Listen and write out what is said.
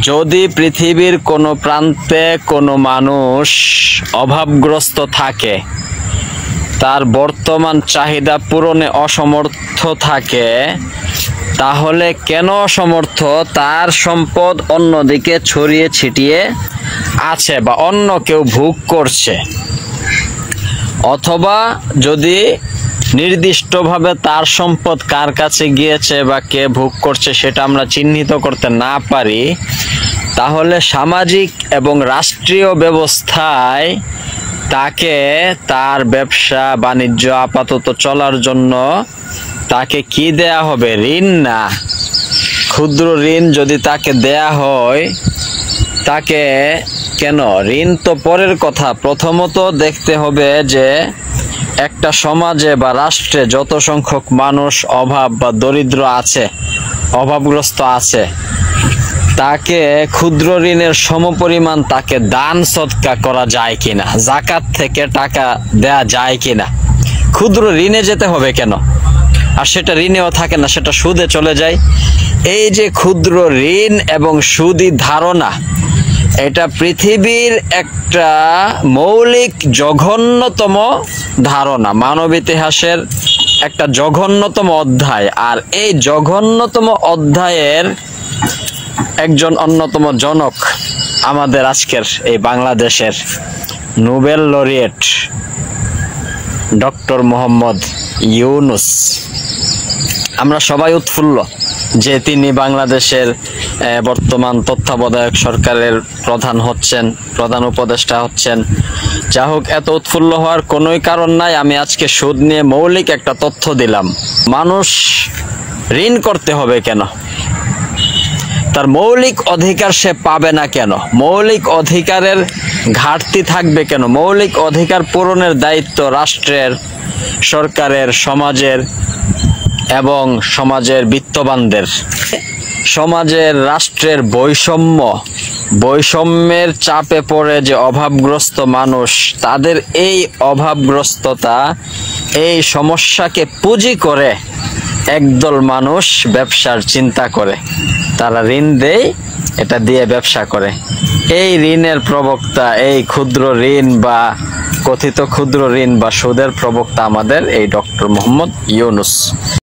যদি পৃথিবীর কোনো প্রান্তে কোনো মানুষ অভাবগ্রস্ত থাকে, তার বর্তমান চাহিদা পূরণে অসমর্থ থাকে, তাহলে কেন অসমর্থ? তার সম্পদ অন্যদিকে ছড়িয়ে ছিটিয়ে আছে বা অন্য কেউ ভোগ করছে, অথবা যদি নির্দিষ্টভাবে তার সম্পদ কার কাছে গিয়েছে বা কে ভোগ করছে সেটা আমরা চিহ্নিত করতে না পারি, তাহলে সামাজিক এবং রাষ্ট্রীয় ব্যবস্থায় তাকে তার ব্যবসা বাণিজ্য আপাতত চলার জন্য তাকে কি দেয়া হবে? ঋণ না, ক্ষুদ্র ঋণ যদি তাকে দেয়া হয়, তাকে কেন? ঋণ তো পরের কথা। প্রথমত দেখতে হবে যে একটা সমাজে বা রাষ্ট্রে যত সংখ্যক মানুষ অভাব বা দরিদ্র আছে, অভাবগ্রস্ত আছে, তাকে ক্ষুদ্র ঋণের সমপরিমাণ তাকে দান সদকা করা যায় কিনা, জাকাত থেকে টাকা দেয়া যায় কিনা। ক্ষুদ্র ঋণে যেতে হবে কেন? আর সেটা ঋণেও থাকে না, সেটা সুদে চলে যায়। এই যে ক্ষুদ্র ঋণ এবং সুদি ধারণা, এটা পৃথিবীর একটা মৌলিক জঘন্যতম ধারণা, মানব ইতিহাসের একটা জঘন্যতম অধ্যায়। আর এই জঘন্যতম অধ্যায়ের একজন অন্যতম জনক আমাদের আজকের এই বাংলাদেশের Nobel laureate doctor Mohammad Yunus. আমরা সবাই উৎফুল্ল যে তিনি বাংলাদেশের বর্তমান তত্ত্বাবধায়ক সরকারের প্রধান হচ্ছেন, প্রধান উপদেষ্টা হচ্ছেন। যা হোক, এত উৎফুল্ল হওয়ার কোনোই কারণ নাই। আমি আজকে সুদ নিয়ে মৌলিক একটা তথ্য দিলাম। মানুষ ঋণ করতে হবে কেন? তার মৌলিক অধিকার সে পাবে না কেন? মৌলিক অধিকারের ঘাটতি থাকবে কেন? মৌলিক অধিকার পূরণের দায়িত্ব রাষ্ট্রের, সরকারের, সমাজের এবং সমাজের বিত্তবানদের। সমাজের, রাষ্ট্রের বৈষম্যের চাপে পড়ে যে অভাবগ্রস্ত মানুষ, তাদের এই অভাবগ্রস্ততা, এই সমস্যাকে পুঁজি করে একদল মানুষ ব্যবসার চিন্তা করে, তারা ঋণ দেয়, এটা দিয়ে ব্যবসা করে। এই ঋণের প্রবক্তা, এই ক্ষুদ্র ঋণ বা কথিত ক্ষুদ্র ঋণ বা সুদের প্রবক্তা আমাদের এই ডক্টর মোহাম্মদ ইউনূস।